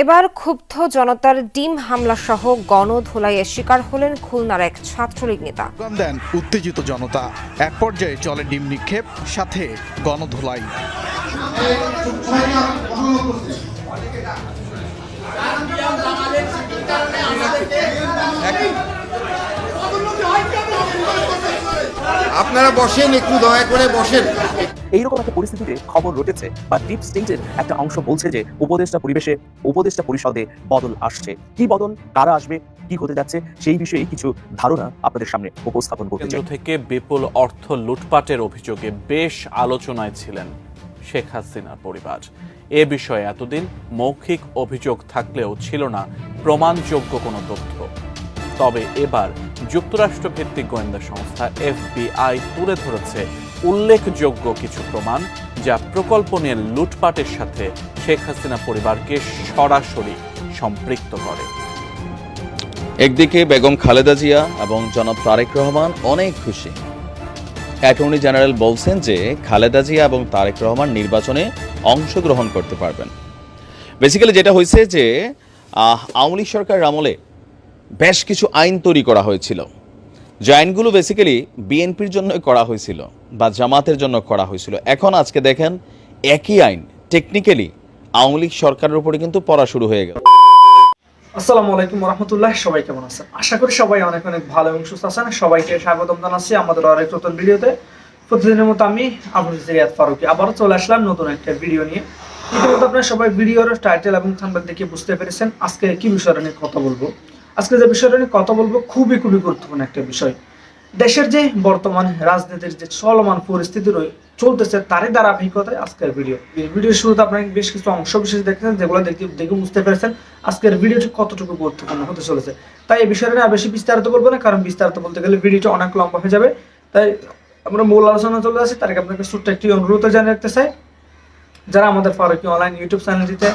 এবার ক্ষুব্ধ জনতার ডিম হামলা সহ গণধোলাইয়ের শিকার হলেন খুলনার এক ছাত্রলীগ নেতা। দেন উত্তেজিত জনতা, এক পর্যায়ে চলে ডিম নিক্ষেপ, সাথে গণধোলাই। আপনারা বসেন, একটু দয়া করে বসেন। এইরকম একটা পরিস্থিতিতে খবর রটেছে বা ডিপ স্টেটের একটা অংশ বলছে যে উপদেষ্টা পরিষদে বদল আসছে। কি বদল, কারা আসবে, কি হতে যাচ্ছে, সেই বিষয়ে কিছু ধারণা আপনাদের সামনে উপস্থাপন করতে চাই। কেন্দ্র থেকে বিপুল অর্থ লুটপাটের অভিযোগে বেশ আলোচনায় ছিলেন শেখ হাসিনার পরিবার। এ বিষয়ে এতদিন মৌখিক অভিযোগ থাকলেও ছিল না প্রমাণযোগ্য কোনো তথ্য। তবে এবার যুক্তরাষ্ট্র ভিত্তিক গোয়েন্দা সংস্থা FBI তুলে ধরেছে উল্লেখযোগ্য কিছু প্রমাণ, যা প্রকল্প নিয়ে লুটপাটের সাথে শেখ হাসিনা পরিবারকে সরাসরি সম্পৃক্ত করে। একদিকে বেগম খালেদা জিয়া এবং জনাব তারেক রহমান অনেক খুশি। অ্যাটর্নি জেনারেল বলছেন যে খালেদা জিয়া এবং তারেক রহমান নির্বাচনে অংশগ্রহণ করতে পারবেন। বেসিক্যালি যেটা হয়েছে যে আওয়ামী লীগ সরকারের আমলে বেশ কিছু আইন তৈরি করা হয়েছিল, যে আইনগুলো বেসিক্যালি বিএনপির জন্য করা হয়েছিল বা জামাতের জন্য করা হয়েছিল। এখন আজকে দেখেন একই আইন টেকনিক্যালি আওয়ামী লীগ সরকারের উপরে কিন্তু পড়া শুরু হয়ে গেল। আসসালামু আলাইকুম রহমতুল্লাহ, সবাই কেমন আছেন? আশা করি সবাই অনেক অনেক ভালো এবং সুস্থ আছেন। সবাইকে স্বাগতম জানাচ্ছি আমাদের আরেক নতুন ভিডিওতে। প্রতিদিনের মতো আমি আপনাদের রিয়াদ ফারুকি আবারও চলে আসলাম নতুন একটা ভিডিও নিয়ে। ইতিমধ্যে আপনারা সবাই ভিডিওর টাইটেল এবং থাম্বনেল দেখে বুঝতে পেরেছেন আজকে কি বিষয়টা নিয়ে কথা বলবো। আজকে যে বিষয়টা নিয়ে কথা বলবো খুবই গুরুত্বপূর্ণ একটা বিষয়। দেশের যে বর্তমান রাজনীতির যে চলমান পরিস্থিতি চলতেছে তারই ধারাবাহিকতায় আজকের ভিডিওর শুরুতে আপনারা বেশ কিছু অংশ বিশেষ দেখেছেন, যেগুলো দেখে বুঝতে পেরেছেন আজকের ভিডিওটি কতটুকু গুরুত্বপূর্ণ হতে চলেছে। তাই এই বিষয়টা নিয়ে বেশি বিস্তারিত বলবো না, কারণ বিস্তারিত বলতে গেলে ভিডিওটা অনেক লম্বা হয়ে যাবে। তাই আমরা মূল আলোচনা চলে আসি। তার আগে আপনাকে ছোট্ট একটি অনুরোধ জানিয়ে রাখতে চাই, যারা আমাদের ফারুকি অনলাইন ইউটিউব চ্যানেলটিতে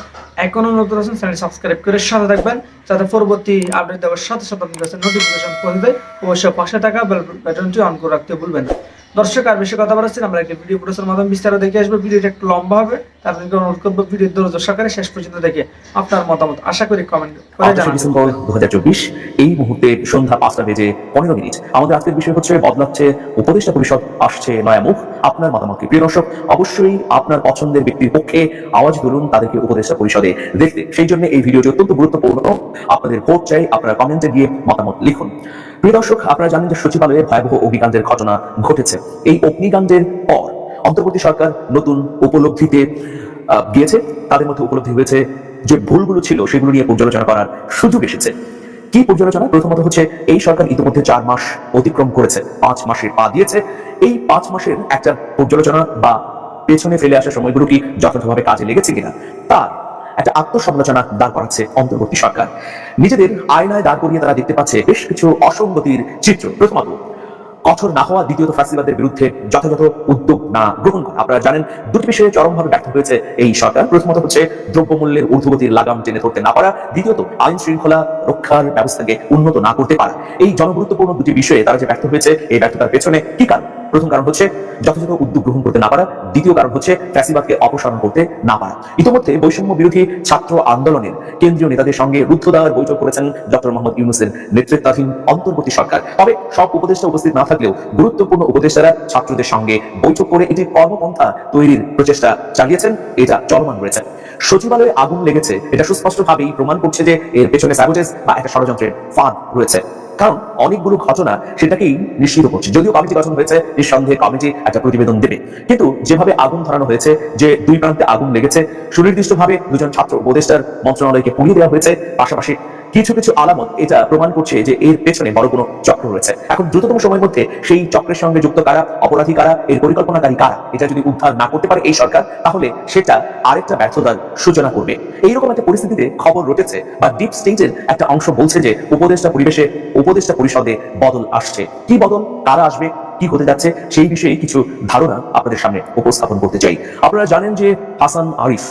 এখনো নতুন আছেন চ্যানেলটি সাবস্ক্রাইব করে সাথে থাকবেন, যাতে পরবর্তী আপডেট দেওয়ার সাথে সাথে আপনার কাছে নোটিফিকেশন পৌঁছে যায়। অবশ্যই পাশে থাকা বেল বাটনটি অন করে রাখতে ভুলবেন না। দর্শক আর বেশি কথা বলাচ্ছি, আমরা একটা ভিডিও প্রচারের মাধ্যমে বিস্তারিত দেখে আসবো। ভিডিওটা একটু লম্বা হবে, তার আপনাকে অনুরোধ করবো ভিডিও ধৈর্য সহকারে শেষ পর্যন্ত দেখে আপনার মতামত আশা করি কমেন্ট করে জানাবেন। ডিসেম্বর 2024 এই মুহূর্তে সন্ধ্যা 5:15 আমাদের আজকের বিষয় হচ্ছে বদলাচ্ছে উপদেষ্টা পরিষদ, আসছে নয়া মুখ। আপনার মতামত কি? প্রিয় দর্শক, অবশ্যই আপনার পছন্দের ব্যক্তির পক্ষে আওয়াজ তুলুন তাদেরকে উপদেষ্টা পরিষদে দেখতে। সেই জন্য এই ভিডিওটি অত্যন্ত গুরুত্বপূর্ণ। আপনাদের ভোট চাই, আপনারা কমেন্টে গিয়ে মতামত লিখুন। প্রিয় দর্শক, আপনারা জানেন যে সচিবালয়ে ভয়াবহ অগ্নিকাণ্ডের ঘটনা ঘটেছে। এই অগ্নিকাণ্ডের পর অন্তর্বর্তী সরকার নতুন উপলব্ধিতে গিয়েছে। তাদের মধ্যে উপলব্ধি হয়েছে যে ভুলগুলো ছিল সেগুলো নিয়ে পর্যালোচনা করার সুযোগ এসেছে। কি পর্যালোচনা? প্রথমত হচ্ছে এই সরকার ইতিমধ্যে 4 মাস অতিক্রম করেছে, 5 মাসের পা দিয়েছে। এই 5 মাসের একটা পর্যালোচনা বা পেছনে ফেলে আসা সময়গুলো কি যথাযথভাবে কাজে লেগেছে কিনা তার একটা আত্মসমালোচনা দাঁড় করাচ্ছে অন্তর্বর্তী সরকার। নিজেদের আয়নায় দাঁড় করিয়ে তারা দেখতে পাচ্ছে বেশ কিছু অসঙ্গতির চিত্র। প্রথমত কঠোর না হওয়া, দ্বিতীয়ত ফ্যাসিবাদের বিরুদ্ধে যথাযথ উদ্যোগ না গ্রহণ করা। আপনারা জানেন দুটি বিষয়ে চরমভাবে ব্যর্থ হয়েছে এই সরকার। প্রথমত হচ্ছে দ্রব্যমূল্যের ঊর্ধ্বগতির লাগাম টেনে ধরতে না পারা, দ্বিতীয়ত আইন শৃঙ্খলা রক্ষার ব্যবস্থাকে উন্নত না করতে পারা। এই জনগুরুত্বপূর্ণ দুটি বিষয়ে তারা যে ব্যর্থ হয়েছে, এই ব্যর্থতার পেছনে কি কারণ? প্রথম কারণ হচ্ছে যথাযথ উদ্যোগ গ্রহণ করতে না পারা, দ্বিতীয় কারণ হচ্ছে ফ্যাসিবাদকে অপসারণ করতে না পারা। ইতিমধ্যে বৈষম্য বিরোধী ছাত্র আন্দোলনের কেন্দ্রীয় নেতাদের সঙ্গে রুদ্ধদ্বার বৈঠক করেছেন ডক্টর মোহাম্মদ ইউনূসের নেতৃত্বাধীন অন্তর্বর্তী সরকার। তবে সব উপদেষ্টা উপস্থিত না থাকলেও গুরুত্বপূর্ণ উপদেষ্টারা ছাত্রদের সঙ্গে বৈঠক করে এটি কর্মপন্থা তৈরির প্রচেষ্টা চালিয়েছেন, এটা চলমান রয়েছে। সচিবালয়ে আগুন লেগেছে, এটা সুস্পষ্টভাবেই প্রমাণ করছে যে এর পেছনে স্যাবোটেজ বা একটা ষড়যন্ত্রের ফাঁদ রয়েছে। কারণ অনেকগুলো ঘটনা সেটাকেই নিশ্চিত করছে। যদিও কমিটি গঠন হয়েছে, নিঃসন্দেহে কমিটি একটা প্রতিবেদন দেবে, কিন্তু যেভাবে আগুন ধরানো হয়েছে, যে দুই প্রান্তে আগুন লেগেছে, সুনির্দিষ্টভাবে দুজন ছাত্র উপদেষ্টার মন্ত্রণালয়কে পুড়িয়ে দেওয়া হয়েছে, পাশাপাশি কিছু কিছু আলামত এটা প্রমাণ করছে যে এর পেছনে বড় কোনো চক্র রয়েছে। এখন দ্রুততম সময়ের মধ্যে সেই চক্রের সঙ্গে যুক্ত কারা, অপরাধী কারা, এর পরিকল্পনাকারী কারা, এটা যদি উদ্ধার না করতে পারে এই সরকার, তাহলে সেটা আরেকটা ব্যর্থতার সূচনা করবে। এইরকম একটা পরিস্থিতিতে খবর রটেছে বা ডিপ স্টেটের একটা অংশ বলছে যে উপদেষ্টা পরিষদে বদল আসছে। কি বদল, কারা আসবে, কি হতে যাচ্ছে, সেই বিষয়ে কিছু ধারণা আপনাদের সামনে উপস্থাপন করতে চাই। আপনারা জানেন যে হাসান আরিফ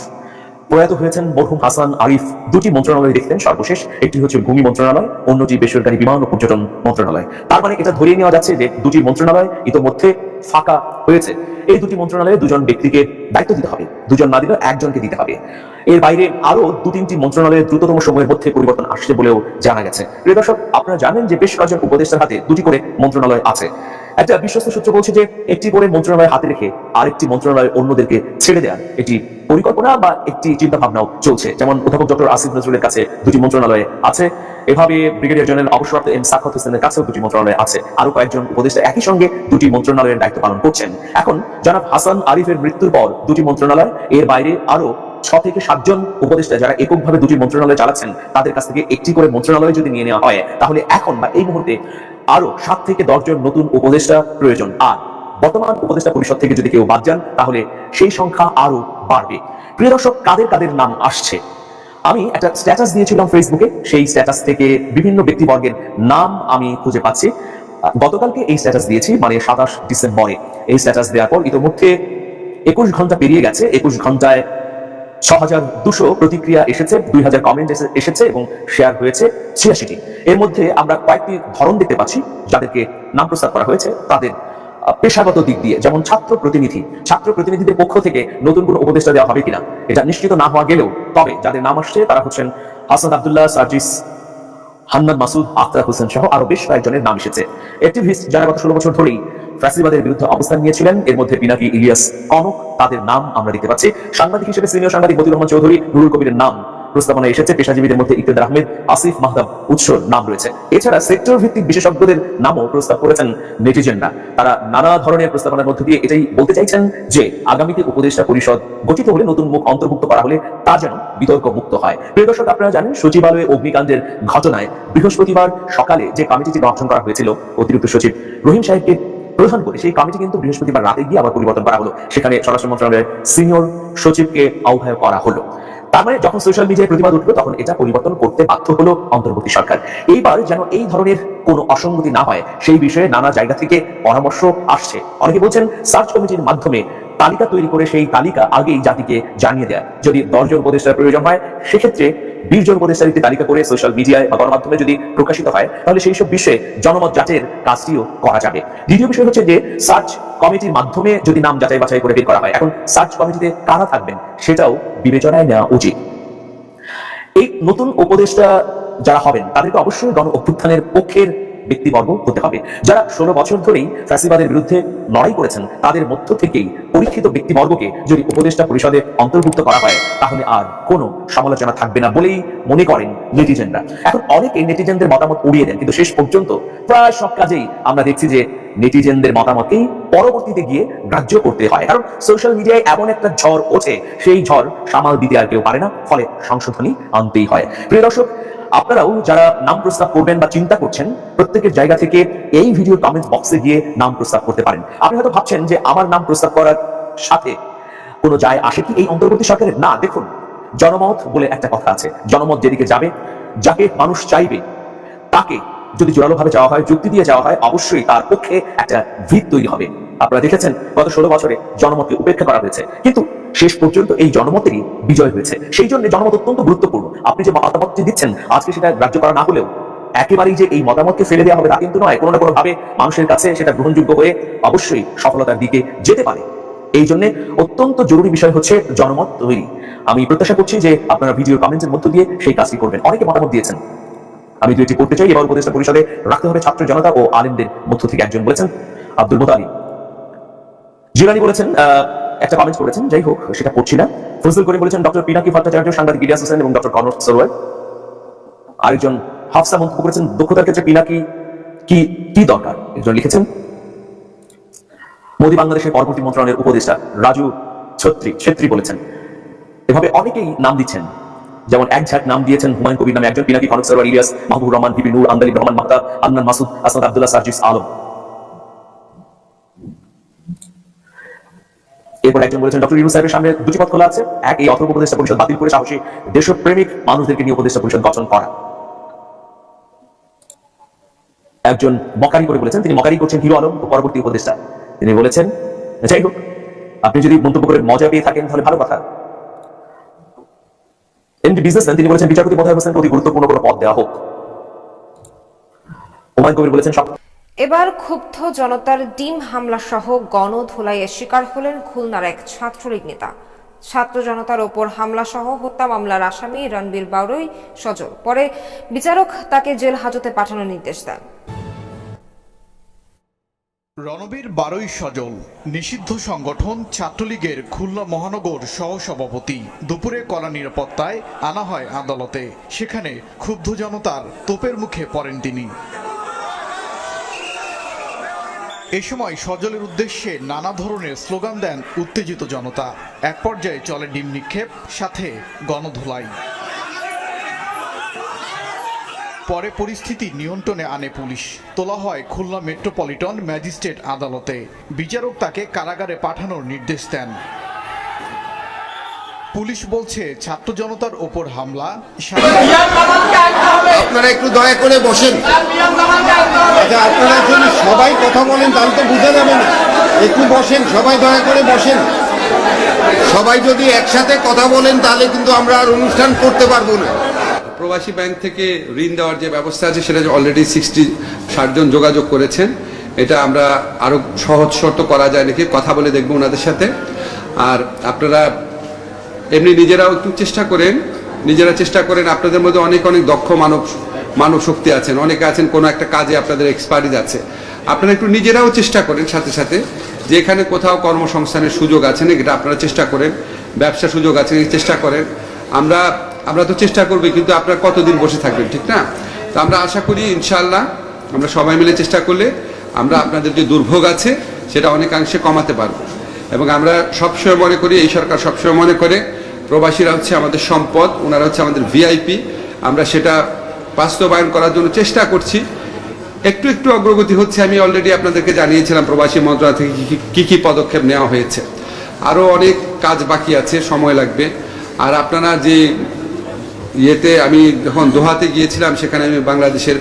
প্রয়াত হয়েছেন। মরহুম হাসান আরিফ দুটি মন্ত্রণালয় দেখতেন সর্বশেষ, একটি হচ্ছে ভূমি মন্ত্রণালয়, অন্যটি বেসরকারি বিমান ও পর্যটন মন্ত্রণালয়। তার মানে এটা ধরিয়ে নেওয়া যাচ্ছে যে দুটি মন্ত্রণালয় ইতোমধ্যে ফাঁকা হয়েছে। এই দুটি মন্ত্রণালয়ে দুজন ব্যক্তিকে দায়িত্ব দিতে হবে, দুজন না দিলে একজনকে দিতে হবে। এর বাইরে আরো 2-3টি মন্ত্রণালয়ে দ্রুততম সময়ের মধ্যে পরিবর্তন আসছে বলেও জানা গেছে। প্রিয় দর্শক, আপনারা জানেন যে বেশ কয়েকজন উপদেষ্টার হাতে 2টি করে মন্ত্রণালয় আছে। একটা বিশ্বস্ত সূত্র বলছে যে একটি করে মন্ত্রণালয় হাতে রেখে আরেকটি মন্ত্রণালয় অন্যদেরকে ছেড়ে দেওয়ার একটি পরিকল্পনা বা একটি চিন্তা ভাবনাও চলছে। যেমন অধ্যাপক ডক্টর আসিফ নজরুলের কাছে 2টি মন্ত্রণালয় আছে, এভাবে ব্রিগেডিয়ার জেনারেল অবসরপ্রাপ্ত এম সাখাওয়াত হোসেনের কাছেও 2টি মন্ত্রণালয় আছে। আরো কয়েকজন উপদেষ্টা একই সঙ্গে 2টি মন্ত্রণালয়ের দায়িত্ব পালন করছেন। এখন জনাব হাসান আরিফের মৃত্যুর পর 2টি মন্ত্রণালয়, এর বাইরে আরো 6 থেকে 7 জন উপদেষ্টা যারা এককভাবে 2টি মন্ত্রণালয় চালাচ্ছেন, তাদের কাছ থেকে একটি করে মন্ত্রণালয় যদি নিয়ে নেওয়া হয়, তাহলে এখন বা এই মুহূর্তে আরো 7 থেকে 10 জন নতুন উপদেষ্টা প্রয়োজন। আর বর্তমান উপদেষ্টা পরিষদ থেকে যদি কেউ বাদ যান, তাহলে সেই সংখ্যা আরো বাড়বে। প্রিয় দর্শক, কাদের কাদের নাম আসছে, আমি একটা স্ট্যাটাস দিয়েছিলাম ফেসবুকে, সেই স্ট্যাটাস থেকে বিভিন্ন ব্যক্তিবর্গের নাম আমি খুঁজে পাচ্ছি। গতকালকে এই স্ট্যাটাস দিয়েছি, মানে 27 ডিসেম্বরে এই স্ট্যাটাস দেওয়ার পর ইতিমধ্যে 21 ঘন্টা পেরিয়ে গেছে। 21 ঘন্টায় 6200 প্রতিক্রিয়া এসেছে, 2000 কমেন্ট এসেছে এবং শেয়ার হয়েছে 86টি। এর মধ্যে আমরা কয়েকটি ধরন দেখতে পাচ্ছি যাদেরকে নাম প্রস্তাব করা হয়েছে তাদের পেশাগত দিক দিয়ে। যেমন ছাত্র প্রতিনিধিদের পক্ষ থেকে নতুন কোনো উপদেষ্টা দেওয়া হবে কিনা এটা নিশ্চিত না হওয়া গেলেও, তবে যাদের নাম আসছে তারা হচ্ছেন হাসান আব্দুল্লাহ, সার্জিস, হান্নান মাসুদ, আখতার হোসেন সহ আরো বেশ কয়েকজনের নাম এসেছে। অ্যাক্টিভিস্ট যারা গত 16 বছর ধরেই ফ্যাসিবাদের বিরুদ্ধে অবস্থান নিয়েছিলেন, এর মধ্যে পিনাকি, ইলিয়াস, কনক, তাদের নাম আমরা দেখতে পাচ্ছি। সাংবাদিক হিসেবে সিনিয়র সাংবাদিক মতিউর রহমান চৌধুরী, নুরুল কবিরের নাম প্রস্তাবনা এসেছে। পেশাজীবীদের মধ্যে ইকতেদার আহমেদ, আসিফ মাহতাব, উৎসর নাম রয়েছে। এছাড়া সেক্টর ভিত্তিক বিশেষজ্ঞদের নামও প্রস্তাব করেছেন নেটিজেনরা। তারা নানা ধরনের প্রস্তাবনার মধ্যে দিয়ে এটাই বলতে চাইছেন যে আগামীতে উপদেষ্টা পরিষদ গঠিত হলে নতুন মুখ অন্তর্ভুক্ত করা হলে তা যেন বিতর্ক মুক্ত হয়। প্রিয় দর্শক, আপনারা জানেন সচিবালয়ে অগ্নিকাণ্ডের ঘটনায় বৃহস্পতিবার সকালে যে কমিটিটি গঠন করা হয়েছিল অতিরিক্ত সচিব রহিম সাহেবকে প্রধান করে, সেই কমিটি কিন্তু বৃহস্পতিবার রাতে গিয়ে আবার পরিবর্তন করা হলো। সেখানে স্বরাষ্ট্র মন্ত্রণালয়ের সিনিয়র সচিবকে আহ্বায়ক করা হলো। তার মানে যখন সোশ্যাল মিডিয়ায় প্রতিবাদ উঠলো তখন এটা পরিবর্তন করতে বাধ্য হলো অন্তর্বর্তী সরকার। এইবার যেন এই ধরনের কোনো অসঙ্গতি না হয় সেই বিষয়ে নানা জায়গা থেকে পরামর্শ আসছে। অনেকে বলছেন সার্চ কমিটির মাধ্যমে তালিকা তৈরি করে সেই তালিকা আগেই জাতিকে জানিয়ে দেয়। যদি 10 জন উপদেষ্টার প্রয়োজন হয়, সেক্ষেত্রে 20 জন উপদেষ্টার একটি তালিকা করে সোশ্যাল মিডিয়ায় বা গণমাধ্যমে যদি প্রকাশিত হয়, তাহলে সেই সব বিষয়ে জনমত যাচাইয়ের কাজটিও করা যাবে। দ্বিতীয় বিষয় হচ্ছে যে সার্চ কমিটির মাধ্যমে যদি নাম যাচাই বাছাই করে বের করা হয়, এখন সার্চ কমিটিতে কারা থাকবেন সেটাও বিবেচনায় নেওয়া উচিত। এই নতুন উপদেষ্টা যারা হবেন তাদেরকে অবশ্যই গণ অভ্যুত্থানের পক্ষের ব্যক্তিবর্গ হতে হবে। যারা 16 বছর ধরেই ফ্যাসিবাদের বিরুদ্ধে লড়াই করেছেন, তাদের মধ্য থেকেই পরীক্ষিত ব্যক্তিবর্গকে যদি উপদেষ্টা পরিষদে অন্তর্ভুক্ত করা হয়, তাহলে আর কোনো সমালোচনা থাকবে না বলেই মনে করেন নেটিজেনরা। এখন অনেকে নেটিজেনদের মতামত উড়িয়ে দেন, কিন্তু শেষ পর্যন্ত প্রায় সব কাজেই আমরা দেখছি যে নেটিজেনদের মতামতকেই পরবর্তীতে গিয়ে গ্রাহ্য করতে হয়। কারণ সোশ্যাল মিডিয়ায় এমন একটা ঝড় ওঠে, সেই ঝড় সামাল দিতে আর কেউ পারে না, ফলে সংশোধনী আনতেই হয়। প্রিয় দর্শক, আপনারাও যারা নাম প্রস্তাব করবেন বা চিন্তা করছেন, প্রত্যেকের জায়গা থেকে এই ভিডিও কমেন্ট বক্সে গিয়ে নাম প্রস্তাব করতে পারেন। আপনি হয়তো ভাবছেন যে আমার নাম প্রস্তাব করার সাথে কোনো যায় আসে কি এই অন্তর্বর্তী সরকারের? না, দেখুন, জনমত বলে একটা কথা আছে। জনমত যেদিকে যাবে, যাকে মানুষ চাইবে, তাকে যদি জোরালোভাবে যাওয়া হয়, যুক্তি দিয়ে যাওয়া হয়, অবশ্যই তার পক্ষে একটা ভিত তৈরি হবে। আপনারা দেখেছেন গত 16 বছরে জনমতকে উপেক্ষা করা হয়েছে, কিন্তু শেষ পর্যন্ত এই জনমতেরই বিজয় হয়েছে। সেই জন্য জনমত অত্যন্ত গুরুত্বপূর্ণ। আপনি যে মতামতটি দিচ্ছেন, আজকে সেটা গ্রাহ্য করা না হলেও একেবারেই যে এই মতামতকে ফেলে দেওয়া হবে তা কিন্তু নয়। কোনো না কোনো ভাবে মানুষের কাছে সেটা গ্রহণযোগ্য হয়ে অবশ্যই সফলতার দিকে যেতে পারে। এই জন্য অত্যন্ত জরুরি বিষয় হচ্ছে জনমত তৈরি। আমি প্রত্যাশা করছি যে আপনারা ভিডিওর কমেন্টের মধ্য দিয়ে সেই কাজটি করবেন। অনেকে মতামত দিয়েছেন, আমি দুইটি পড়তে চাই। এবার উপদেষ্টা পরিষদে রাখতে হবে ছাত্র জনতা ও আলেমদের মধ্য থেকে একজন বলেছেন আব্দুল মোতালিব। জিলানি বলেছেন, একটা কমেন্ট করেছেন, যাই হোক সেটা পড়ছি না। ফজলুল করিম বলেছেন ডক্টর পিনাকি ভট্টাচার্য, সাংবাদিক ইলিয়াস হোসেন এবং ডক্টর কনক সরোয়ার। আরেকজন হাফসা মন্তব্য করেছেন দক্ষতার ক্ষেত্রে পিনাকি কি দরকার। একজন লিখেছেন মোদি বাংলাদেশের পরবর্তী মন্ত্রণালয়ের উপদেষ্টা রাজু ছেত্রী বলেছেন। এভাবে অনেকেই নাম দিচ্ছেন, যেমন এক ঝাঁক নাম দিয়েছেন হুমায়ুন কবির নামে একজন, পিনাকি, কনক সরোয়ার, ইলিয়াস, মাহবুবুর রহমান, বিপি নূর, আন্দালিব রহমান মাহতাব, আদনান মাসুদ, আসাদ আব্দুল্লাহ, সার্জিস আলম। এরপর একজন বলেছেন ডক্টর ইউনূস সাহেবের সামনে দুটি পথ খোলা আছে। এক, এই অথর্ব উপদেষ্টা পরিষদ বাতিল করে সাহসী দেশপ্রেমিক মানুষদেরকে নিয়ে উপদেষ্টা পরিষদ গঠন করা। একজন মকারি করে বলেছেন, তিনি মকারি করছেন হিরো আলম ও পরবর্তী উপদেষ্টা। তিনি বলেছেন, যাই হোক, আপনি যদি মন্তব্য করে মজা পেয়ে থাকেন তাহলে ভালো কথা। এমডি বিজনেসম্যান, তিনি বলেছেন বিচারপতি মোতাহার হোসেনকে অতি গুরুত্বপূর্ণ কোনো পদ দেওয়া হোক। হুমায়ুন কবির বলেছেন এবার ক্ষুব্ধ জনতার ডিম হামলা সহ গণধোলাইয়ের শিকার হলেন খুলনার এক ছাত্রলীগ নেতা। ছাত্র জনতার ওপর হামলা সহ হত্যা মামলার আসামি রণবীর বাউরই সজল। পরে বিচারক তাকে জেল হাজতে পাঠানোর নির্দেশ দেন। রণবীর বারোই সজল নিষিদ্ধ সংগঠন ছাত্রলীগের খুলনা মহানগর সহসভাপতি। দুপুরে কড়া নিরাপত্তায় আনা হয় আদালতে। সেখানে ক্ষুব্ধ জনতার তোপের মুখে পড়েন তিনি। এ সময় সজলের উদ্দেশ্যে নানা ধরনের স্লোগান দেন উত্তেজিত জনতা। এক পর্যায়ে চলে ডিম নিক্ষেপ, সাথে গণধোলাই। পরে পরিস্থিতি নিয়ন্ত্রণে আনে পুলিশ। তোলা হয় খুলনা মেট্রোপলিটন ম্যাজিস্ট্রেট আদালতে। বিচারক তাকে কারাগারে পাঠানোর নির্দেশ দেন। পুলিশ বলছে ছাত্র জনতার ওপর হামলা। আপনারা একটু দয়া করে বসেন। আচ্ছা, আপনারা যদি সবাই কথা বলেন তাহলে তো বোঝা যাবে না। একটু বসেন, সবাই দয়া করে বসেন। সবাই যদি একসাথে কথা বলেন তাহলে কিন্তু আমরা আর অনুষ্ঠান করতে পারবো না। প্রবাসী ব্যাংক থেকে ঋণ দেওয়ার যে ব্যবস্থা আছে সেটা অলরেডি 60 জন যোগাযোগ করেছেন। এটা আমরা আরো সহজ শর্ত করা যায় নাকি কথা বলে দেখবো ওনাদের সাথে। আর আপনারা এমনি নিজেরাও একটু চেষ্টা করেন। আপনাদের মধ্যে অনেক দক্ষ মানব শক্তি আছেন, অনেকে আছেন কোনো একটা কাজে আপনাদের এক্সপার্টিজ আছে। আপনারা একটু নিজেরাও চেষ্টা করেন, সাথে সাথে যে এখানে কোথাও কর্মসংস্থানের সুযোগ আছে নাকি এটা আপনারা চেষ্টা করেন, ব্যবসার সুযোগ আছে নাকি চেষ্টা করেন। আমরা তো চেষ্টা করবো, কিন্তু আপনারা কতদিন বসে থাকবেন, ঠিক না? তো আমরা আশা করি ইনশাআল্লাহ আমরা সবাই মিলে চেষ্টা করলে আমরা আপনাদের যে দুর্ভোগ আছে সেটা অনেকাংশে কমাতে পারবো। এবং আমরা সবসময় মনে করি, এই সরকার সবসময় মনে করে প্রবাসীরা হচ্ছে আমাদের সম্পদ, ওনারা হচ্ছে আমাদের ভিআইপি। আমরা সেটা বাস্তবায়ন করার জন্য চেষ্টা করছি। একটু অগ্রগতি হচ্ছে। আমি অলরেডি আপনাদেরকে জানিয়েছিলাম প্রবাসী মন্ত্রণালয় থেকে কি পদক্ষেপ নেওয়া হয়েছে। আরও অনেক কাজ বাকি আছে, সময় লাগবে। আর আপনারা যে ইয়েতে, আমি যখন দোহাতে গিয়েছিলাম সেখানে আমি বাংলাদেশের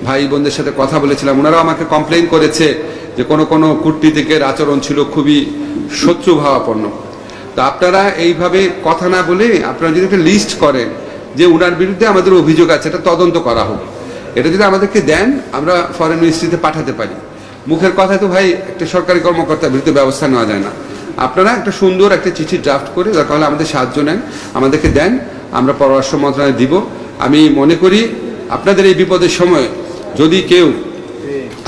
ভাই বোনদের সাথে কথা বলেছিলাম। ওনারাও আমাকে কমপ্লেইন করেছে যে কোনো কূটনীতিকের আচরণ ছিল খুবই শত্রুভাবাপন্ন। তো আপনারা এইভাবে কথা না বলে আপনারা যদি একটা লিস্ট করেন যে ওনার বিরুদ্ধে আমাদের অভিযোগ আছে, এটা তদন্ত করা হোক। এটা যদি আমাদেরকে দেন আমরা ফরেন মিনিস্ট্রিতে পাঠাতে পারি। মুখের কথায় তো ভাই একটা সরকারি কর্মকর্তার বিরুদ্ধে ব্যবস্থা নেওয়া যায় না। আপনারা একটা সুন্দর একটা চিঠি ড্রাফট করে দরকার হলে আমাদের সাহায্য নেন, আমাদেরকে দেন, আমরা পররাষ্ট্র মন্ত্রণালয়ে দিব। আমি মনে করি আপনাদের এই বিপদের সময় যদি কেউ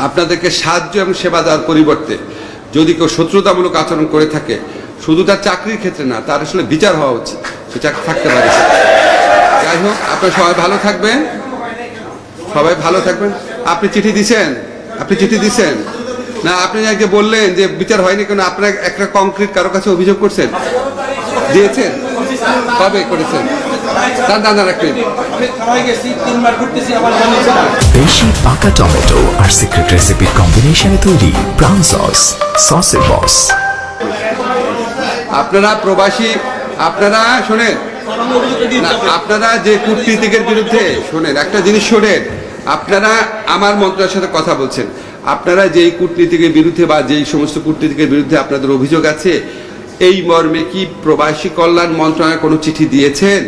আপনাদেরকে সাহায্য এবং সেবা দেওয়ার পরিবর্তে যদি কেউ শত্রুতামূলক আচরণ করে থাকে, শুধু তার চাকরির ক্ষেত্রে না, তার আসলে বিচার হওয়া উচিত। সে চাকরি থাকতে পারে। যাই হোক, আপনারা সবাই ভালো থাকবেন, আপনি চিঠি দিছেন না? আপনি আগে বললেন যে বিচার হয়নি কেন? আপনার একটা কংক্রিট কারো কাছে অভিযোগ করছেন, দিয়েছেন? কবে করেছেন? বেশি পাকা টমেটো আর সিক্রেট রেসিপির কম্বিনেশনে তৈরি ব্রাউন সসের বস। আপনারা প্রবাসী, আপনারা শোনেন না, আপনারা যে কূটনীতিকের বিরুদ্ধে শোনেন, একটা জিনিস শোনেন, আপনারা আমার মন্ত্রণালয়ের সাথে কথা বলছেন, আপনারা যেই কূটনীতিকের বিরুদ্ধে বা যেই সমস্ত কূটনীতিকের বিরুদ্ধে আপনাদের অভিযোগ আছে, এই মর্মে কি প্রবাসী কল্যাণ মন্ত্রণালয় কোনো চিঠি দিয়েছেন?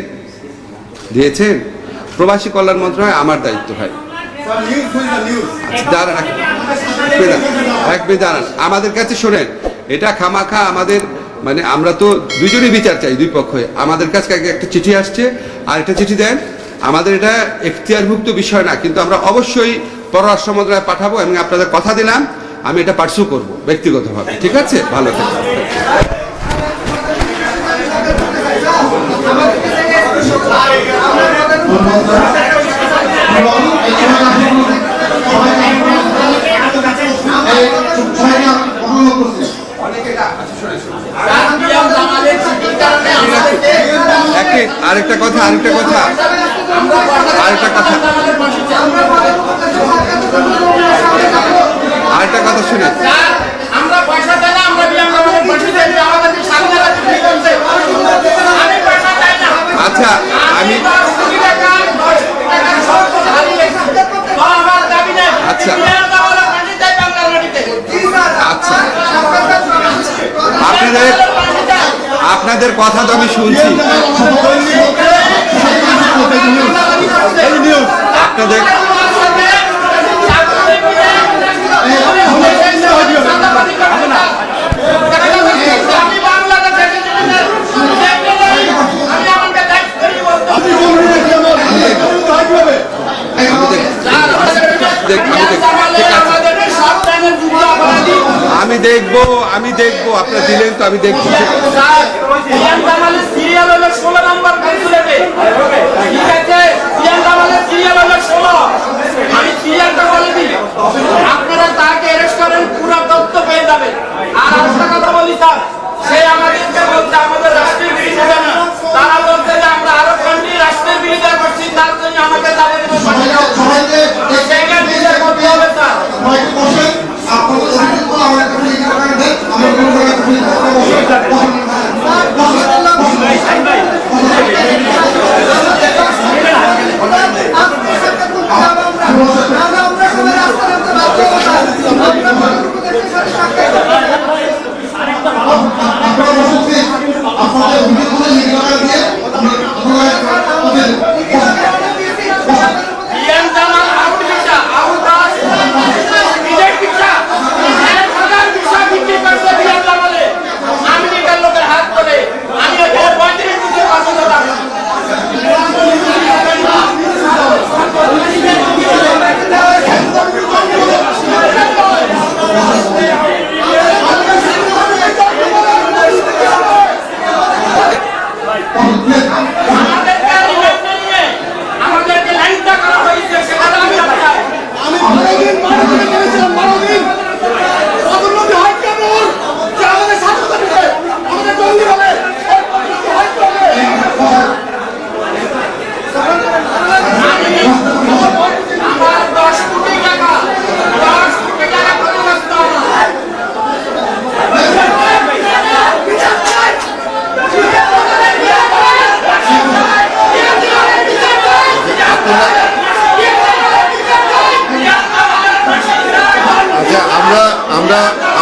প্রবাসী কল্যাণ মন্ত্রণালয় আমার দায়িত্ব ভাই। দাঁড়ান, আমাদের কাছে শোনেন, এটা খামাখা আমাদের মানে আমরা তো দুজনেই বিচার চাই, দুই পক্ষ। আমাদের কাছে একটা চিঠি আসছে, আর একটা চিঠি দেন। আমাদের এটা এখতিয়ারভুক্ত বিষয় না, কিন্তু আমরা অবশ্যই পররাষ্ট্র মন্ত্রণালয়ে পাঠাবো এবং আপনাদের কথা দিলাম আমি এটা পার্সু করব ব্যক্তিগতভাবে। ঠিক আছে? ভালো থাকবেন। আরেকটা কথা শুনে, আচ্ছা আমি আপনাদের কথা তো আমি শুনছি, আপনাদের আমি দেখবো আপনারা দিলেন তো আমি দেখবো। সিরিয়াল হলো 16 নম্বর কনসুলেটে, ঠিক আছে? সিরিয়াল হলো 16, আমি সিরিয়ালটা বলে দিই, আপনারা তাকে অ্যারেস্ট করেন, পুরো তথ্য পেয়ে যাবেন। আর একটা কথা বলি স্যার, সে আমাদেরকে বলতে আমাদের রাষ্ট্রের বিরুদ্ধে না, তারা বলতে যে আমরা আরো কান্ট্রি রাষ্ট্রের বিরুদ্ধে করছি, তার জন্য আমাকে তাদের সেইখানে বিচার করতে হবে স্যার।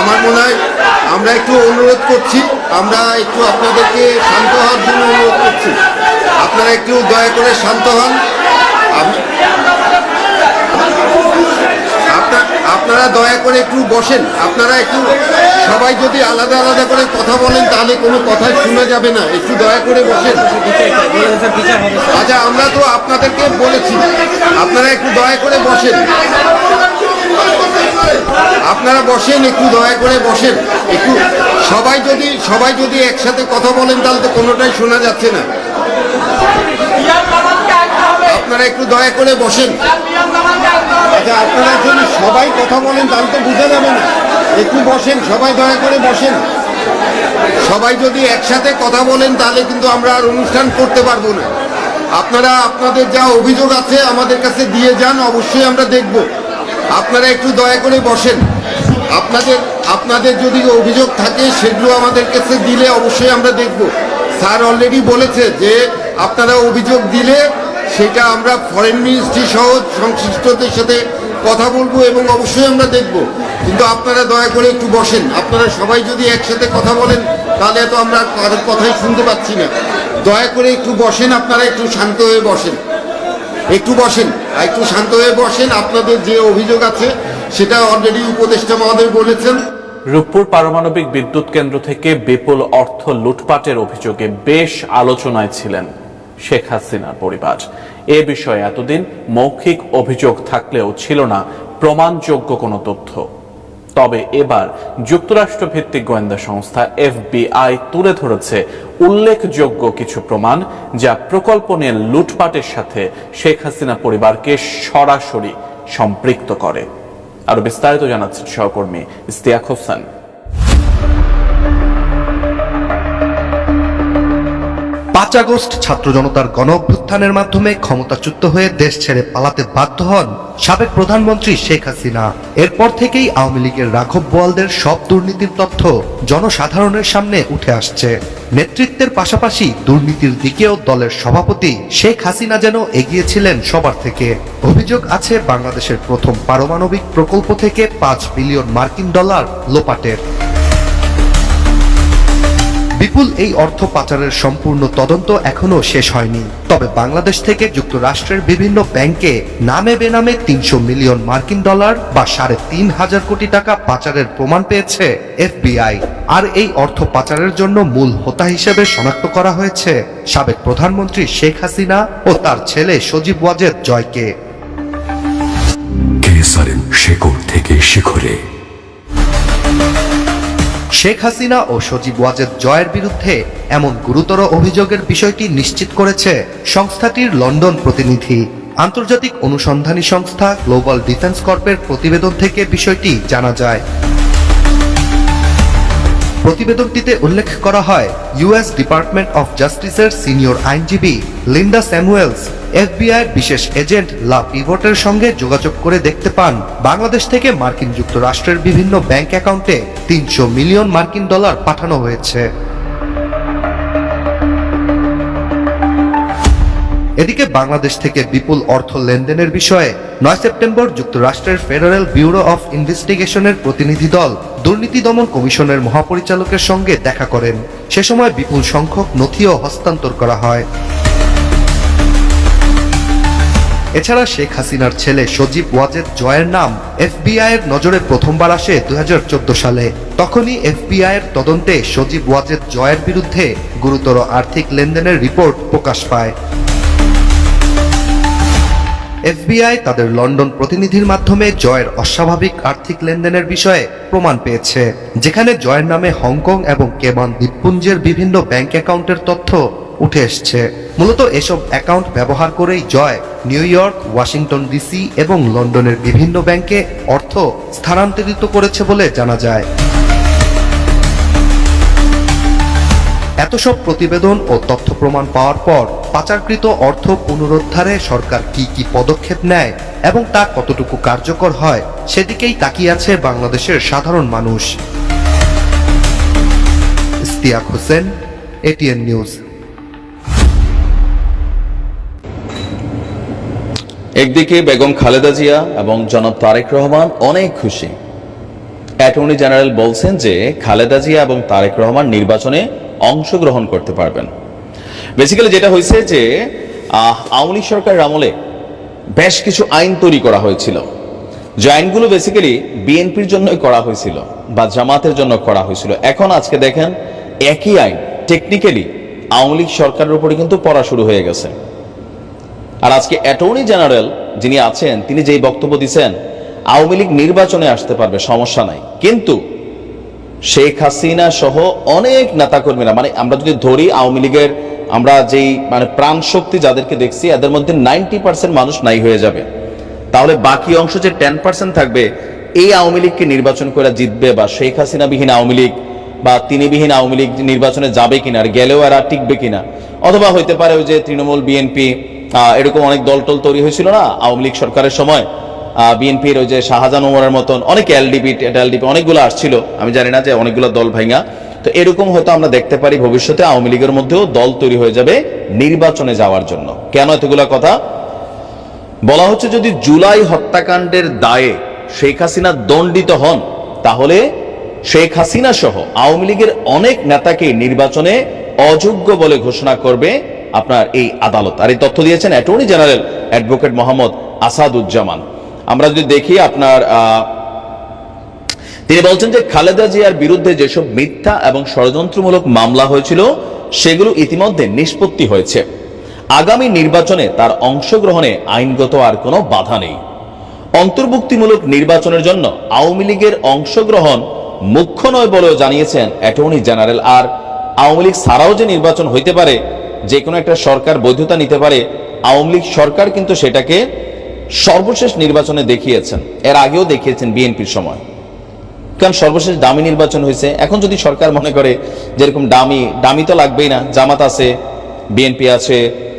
আমার মনে হয় আমরা একটু অনুরোধ করছি, আমরা একটু আপনাদেরকে শান্ত হওয়ার জন্য অনুরোধ করছি, আপনারা একটু দয়া করে শান্ত হন। আপনারা দয়া করে একটু বসেন, আপনারা একটু সবাই যদি আলাদা আলাদা করে কথা বলেন তাহলে কোনো কথাই শোনা যাবে না, একটু দয়া করে বসেন। আচ্ছা, আমরা তো আপনাদেরকে বলেছি আপনারা একটু দয়া করে বসেন, আপনারা বসেন, একটু দয়া করে বসেন। একটু সবাই যদি একসাথে কথা বলেন তাহলে তো কোনোটাই শোনা যাচ্ছে না। আপনারা একটু দয়া করে বসেন। আচ্ছা, আপনারা যদি সবাই কথা বলেন তাহলে তো বোঝা যাবে না, একটু বসেন, সবাই দয়া করে বসেন। সবাই যদি একসাথে কথা বলেন তাহলে কিন্তু আমরা আর অনুষ্ঠান করতে পারবো না। আপনারা আপনাদের যা অভিযোগ আছে আমাদের কাছে দিয়ে যান, অবশ্যই আমরা দেখব। আপনারা একটু দয়া করে বসেন। আপনাদের যদি অভিযোগ থাকে সেগুলো আমাদের কাছে দিলে অবশ্যই আমরা দেখব। স্যার অলরেডি বলেছে যে আপনারা অভিযোগ দিলে সেটা আমরা ফরেন মিনিস্ট্রি সহ সংশ্লিষ্টদের সাথে কথা বলবো এবং অবশ্যই আমরা দেখব। কিন্তু আপনারা দয়া করে একটু বসেন। আপনারা সবাই যদি একসাথে কথা বলেন তাহলে তো আমরা কারোর কথাই শুনতে পাচ্ছি না। দয়া করে একটু বসেন, আপনারা একটু শান্ত হয়ে বসেন, একটু বসেন, একটু শান্ত হয়ে বসেন। আপনাদের যে অভিযোগ আছে সেটা অলরেডি উপদেষ্টা মহোদয় বলেছেন। রূপপুর পারমাণবিক বিদ্যুৎ কেন্দ্র থেকে বিপুল অর্থ লুটপাটের অভিযোগে বেশ আলোচনায় ছিলেন শেখ হাসিনার পরিবার। এ বিষয়ে এতদিন মৌখিক অভিযোগ থাকলেও ছিল না প্রমাণযোগ্য কোনো তথ্য। তবে এবার যুক্তরাষ্ট্র ভিত্তিক গোয়েন্দা সংস্থা FBI তুলে ধরেছে উল্লেখযোগ্য কিছু প্রমাণ, যা প্রকল্প নিয়ে লুটপাটের সাথে শেখ হাসিনা পরিবারকে সরাসরি সম্পৃক্ত করে। আরো বিস্তারিত জানাচ্ছেন সহকর্মী ইস্তিয়াক হোসেন। 5 আগস্ট ছাত্র জনতার গণ অভ্যুত্থানের মাধ্যমে ক্ষমতাচ্যুত হয়ে দেশ ছেড়ে পালাতে বাধ্য হন সাবেক প্রধানমন্ত্রী শেখ হাসিনা। এরপর থেকেই আওয়ামী লীগের রাঘব বোয়ালদের সব দুর্নীতির তথ্য জনসাধারণের সামনে উঠে আসছে। নেতৃত্বের পাশাপাশি দুর্নীতির দিকেও দলের সভাপতি শেখ হাসিনা যেন এগিয়েছিলেন সবার থেকে। অভিযোগ আছে বাংলাদেশের প্রথম পারমাণবিক প্রকল্প থেকে $5 বিলিয়ন মার্কিন ডলার লোপাটের। বিপুল এই অর্থ পাচারের সম্পূর্ণ তদন্ত এখনো শেষ হয়নি। তবে বাংলাদেশ থেকে যুক্তরাষ্ট্রের বিভিন্ন ব্যাংকে নামে বেনামে $300 মিলিয়ন মার্কিন ডলার বা 3,500 কোটি টাকা পাচারের প্রমাণ পেয়েছে FBI। আর এই অর্থ পাচারের জন্য মূল হোতা হিসেবে শনাক্ত করা হয়েছে সাবেক প্রধানমন্ত্রী শেখ হাসিনা ও তার ছেলে সজীব ওয়াজেদ জয়কে। কেসারের শেকড় থেকে শিখরে। শেখ হাসিনা ও সজীব ওয়াজেদ জয়ের বিরুদ্ধে এমন গুরুতর অভিযোগের বিষয়টি নিশ্চিত করেছে সংস্থাটির লন্ডন প্রতিনিধি। আন্তর্জাতিক অনুসন্ধানী সংস্থা গ্লোবাল ডিফেন্স কর্পের প্রতিবেদন থেকে বিষয়টি জানা যায়। প্রতিবেদনটিতে উল্লেখ করা হয়, ইউএস ডিপার্টমেন্ট অফ জাস্টিসের সিনিয়র আইনজীবী লিন্ডা স্যামুয়েলস এফবিআই বিশেষ এজেন্ট লা পিভটের সঙ্গে যোগাযোগ করে দেখতে পান বাংলাদেশ থেকে মার্কিন যুক্তরাষ্ট্রের বিভিন্ন ব্যাংক অ্যাকাউন্টে 300 মিলিয়ন মার্কিন ডলার পাঠানো হয়েছে। এদিকে বাংলাদেশ থেকে বিপুল অর্থ লেনদেনের বিষয়ে 9 সেপ্টেম্বর যুক্তরাষ্ট্রের ফেডারেল ব্যুরো অফ ইনভেস্টিগেশনের প্রতিনিধি দল দুর্নীতি দমন কমিশনের মহাপরিচালকের সঙ্গে দেখা করেন। সে সময় বিপুল সংখ্যক নথিও হস্তান্তর করা হয়। এছাড়া শেখ হাসিনার ছেলে সজীব ওয়াজেদ জয়ের নাম এফবিআই এর নজরে প্রথমবার আসে 2014 সালে। তখনই এফবিআই এর তদন্তে সজীব ওয়াজেদ জয়ের বিরুদ্ধে গুরুতর আর্থিক লেনদেনের রিপোর্ট প্রকাশ পায়। এফবিআই তাদের লন্ডন প্রতিনিধির মাধ্যমে জয়ের অস্বাভাবিক আর্থিক লেনদেনের বিষয়ে প্রমাণ পেয়েছে, যেখানে জয়ের নামে হংকং এবং কেমান দ্বীপপুঞ্জের বিভিন্ন ব্যাংক অ্যাকাউন্টের তথ্য উঠে এসছে। মূলত এসব অ্যাকাউন্ট ব্যবহার করেই জয় নিউ ইয়র্ক, ওয়াশিংটন ডিসি এবং লন্ডনের বিভিন্ন ব্যাংকে অর্থ স্থানান্তরিত করেছে বলে জানা যায়। এত সব প্রতিবেদন ও তথ্য প্রমাণ পাওয়ার পর পাচারকৃত অর্থ পুনরুদ্ধারে সরকার কি কি পদক্ষেপ নেয় এবং তা কতটুকু কার্যকর হয় সেদিকেই তাকিয়ে আছে বাংলাদেশের সাধারণ মানুষ। Istiaq Hossain, ATN news. একদিকে বেগম খালেদা জিয়া এবং জনাব তারেক রহমান অনেক খুশি। অ্যাটর্নি জেনারেল বলছেন যে খালেদা জিয়া এবং তারেক রহমান নির্বাচনে অংশগ্রহণ করতে পারবেন। বেসিক্যালি যেটা হয়েছে যে আওয়ামী লীগ সরকারের আমলে বেশ কিছু আইন তৈরি করা হয়েছিল, যে আইনগুলো বেসিক্যালি বিএনপির জন্যই করা হয়েছিল বা জামাতের জন্য করা হয়েছিল। এখন আজকে দেখেন একই আইন টেকনিক্যালি আওয়ামী লীগ সরকারের উপরে কিন্তু পড়া শুরু হয়ে গেছে। আর আজকে অ্যাটর্নি জেনারেল যিনি আছেন তিনি যেই বক্তব্য দিচ্ছেন, আওয়ামী লীগ নির্বাচনে আসতে পারবে, সমস্যা নাই, কিন্তু শেখ হাসিনা সহ অনেক নেতাকর্মীরা, মানে আমরা যদি ধরি আওয়ামী লীগের আমরা যেই মানে প্রাণ শক্তি যাদেরকে দেখছি এদের মধ্যে 90% মানুষ নাই হয়ে যাবে, তাহলে বাকি অংশ যে 10% থাকবে এই আওয়ামী লীগকে নির্বাচন করে জিতবে বা শেখ হাসিনা বিহীন আওয়ামী লীগ বা তিনি বিহীন আওয়ামী লীগ নির্বাচনে যাবে কিনা, আর গেলেও এরা টিকবে কিনা, অথবা হইতে পারে ওই যে তৃণমূল, বিএনপি, এরকম অনেক দলটল তৈরি হয়েছিল না আওয়ামী লীগ সরকারের সময়, বিএনপির ওই যে শাহজাহান ওমরের মতন অনেক এলডিপি অনেকগুলো আসছিল, আমি জানি না যে অনেকগুলো দল ভাঙা, তো এরকম হয়তো আমরা দেখতে পারি ভবিষ্যতে আওয়ামী লীগের মধ্যেও দল তৈরি হয়ে যাবে নির্বাচনে যাওয়ার জন্য। কেন এতগুলা কথা বলা হচ্ছে? যদি জুলাই হত্যাকাণ্ডের দায়ে শেখ হাসিনা দণ্ডিত হন তাহলে শেখ হাসিনা সহ আওয়ামী লীগের অনেক নেতাকে নির্বাচনে অযোগ্য বলে ঘোষণা করবে আপনার এই আদালত। আর এই তথ্য দিয়েছেন attorney general advocate Mohammad Asaduzzaman. আমরা যদি দেখি আপনার তিনি বলছেন যে খালেদা জিয়ার বিরুদ্ধে যেসব মিথ্যা এবং ষড়যন্ত্রমূলক মামলা হয়েছিল সেগুলো ইতিমধ্যে নিষ্পত্তি হয়েছে। আগামী নির্বাচনে তার অংশগ্রহণে আইনগত আর কোনো বাধা নেই। অন্তর্ভুক্তিমূলক নির্বাচনের জন্য আওয়ামী লীগের অংশগ্রহণ মুখ্য নয় বলেও জানিয়েছেন অ্যাটর্নি জেনারেল। আর আওয়ামী লীগ ছাড়াও যে নির্বাচন হইতে পারে, যে কোনো একটা সরকার বৈধতা নিতে পারে, আওয়ামী লীগ সরকার কিন্তু সেটাকে সর্বশেষ নির্বাচনে দেখিয়েছেন, এর আগেও দেখিয়েছেন বিএনপির সময়, কারণ সর্বশেষ দামি নির্বাচন হয়েছে। এখন যদি সরকার মনে করে যেরকম দামি তো লাগবেই না, জামাত আছে, বিএনপি আছে,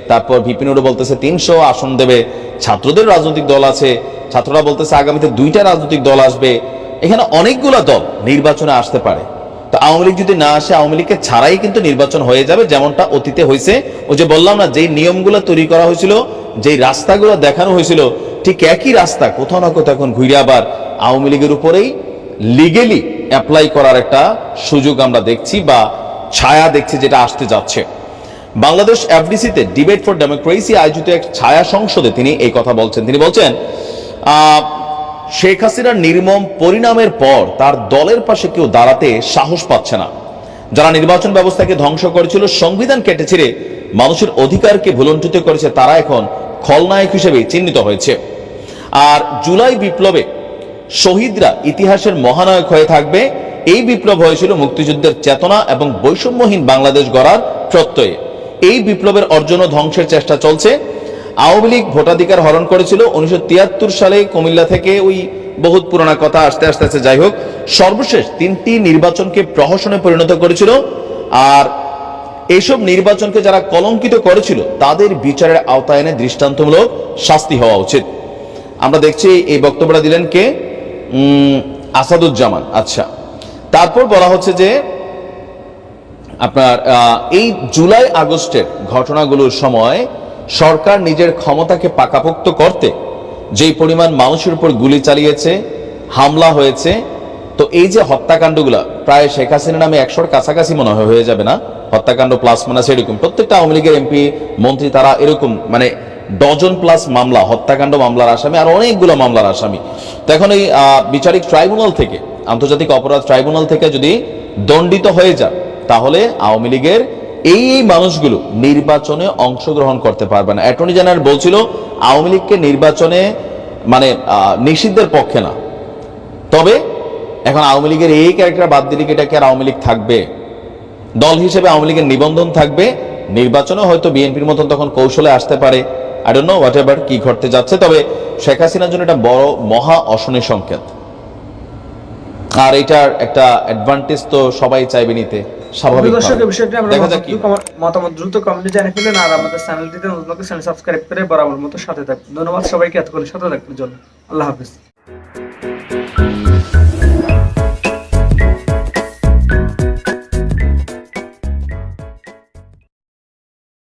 তারপর ভিপিনুরও বলতেছে 300 আসন দেবে, ছাত্রদের রাজনৈতিক দল আছে, ছাত্ররা বলতেছে আগামীতে 2টা রাজনৈতিক দল আসবে, এখানে অনেকগুলো দল নির্বাচনে আসতে পারে। তো আওয়ামী লীগ যদি না আসে, আওয়ামী লীগকে ছাড়াই কিন্তু নির্বাচন হয়ে যাবে, যেমনটা অতীতে হয়েছে। ওই যে বললাম না, যেই নিয়মগুলো তৈরি করা হয়েছিল, যেই রাস্তাগুলো দেখানো হয়েছিল, ঠিক একই রাস্তা কোথাও না কোথাও এখন ঘুরে আবার আওয়ামী লীগের উপরেই লিগেলি অ্যাপ্লাই করার একটা সুযোগ আমরা দেখছি বা ছায়া দেখছি, যেটা আসতে যাচ্ছে। বাংলাদেশ এফডিসিতে ডিবেট ফর ডেমোক্রেসি আয়োজিত এক ছায়া সংসদে তিনি এই কথা বলছেন। তিনি বলছেন শেখ হাসিনার নির্মম পরিণামের পর তার দলের পাশে কেউ দাঁড়াতে সাহস পাচ্ছে না। যারা নির্বাচন ব্যবস্থাকে ধ্বংস করেছিল, সংবিধান কেটে ছিঁড়ে মানুষের অধিকারকে ভুলণ্ঠিত করেছে, তারা এখন খলনায়ক হিসেবে চিহ্নিত হয়েছে। আর জুলাই বিপ্লবে শহীদরা ইতিহাসের মহানায়ক হয়ে থাকবে, এই বিপ্লব হয়েছিল মুক্তিযুদ্ধের চেতনা এবং বৈষম্যহীন বাংলাদেশ গড়ার প্রত্যয়ে। এই বিপ্লবের অর্জন ও ধ্বংসের চেষ্টা চলছে। আওয়ামী লীগ ভোটাধিকার হরণ করেছিল 1973 সালে কুমিল্লা থেকে, ওই বহুত পুরোনো কথা আস্তে আস্তে আস্তে যাই হোক, সর্বশেষ 3টি নির্বাচনকে প্রহসনে পরিণত করেছিল। আর এইসব নির্বাচনকে যারা কলঙ্কিত করেছিল তাদের বিচারের আওতায় এনে দৃষ্টান্তমূলক শাস্তি হওয়া উচিত। আমরা দেখছি এই বক্তব্যটা দিলেন কে? আসাদুজ্জামান। আচ্ছা, তারপর বলা হচ্ছে যে আপনার এই জুলাই আগস্টের ঘটনাগুলোর সময় সরকার নিজের ক্ষমতাকে পাকাপোক্ত করতে যেই পরিমাণ মানুষের উপর গুলি চালিয়েছে, হামলা হয়েছে, তো এই যে হত্যাকাণ্ডগুলো প্রায় শেখ হাসিনা নামে 100-র কাছাকাছি মনে হয়ে যাবে না হত্যাকাণ্ড প্লাস মাইনাস এরকম, প্রত্যেকটা আওয়ামী লীগের এমপি মন্ত্রী তারা এরকম মানে ডজন প্লাস মামলা, হত্যাকাণ্ড মামলার আসামি, আর অনেকগুলো মামলার আসামি। তো এখন এই বিচারিক ট্রাইব্যুনাল থেকে, আন্তর্জাতিক অপরাধ ট্রাইব্যুনাল থেকে যদি দণ্ডিত হয়ে যায় তাহলে আওয়ামী লীগের এই মানুষগুলো নির্বাচনে অংশগ্রহণ করতে পারবে না। অ্যাটর্নি জেনারেল বলছিল আওয়ামী লীগকে নির্বাচনে মানে নিষিদ্ধের পক্ষে না, তবে এখন আওয়ামী লীগের এই ক্যারেক্টার বাদ দিলে এটাকে আর আওয়ামী লীগ থাকবে? দল হিসেবে আওয়ামী লীগের নিবন্ধন থাকবে, নির্বাচনে হয়তো বিএনপির মতন তখন কৌশলে আসতে পারে, I don't know what ever কি ঘটতে যাচ্ছে। তবে শেখ হাসিনার জন্য এটা বড় মহা অশনি সংকেত, আর এটার একটা অ্যাডভান্টেজ তো সবাই চাইবে নিতে, স্বাভাবিক। দর্শক, এই বিষয়টি আমরা মতামত দ্রুত কমেন্টে জানিয়ে ফেলেন, আর আমাদের চ্যানেলটিতে নতুন চ্যানেল সাবস্ক্রাইব করে বরাবর মতো সাথে থাকবেন। ধন্যবাদ সবাইকে এতক্ষণ সাথে থাকার জন্য। আল্লাহ হাফেজ।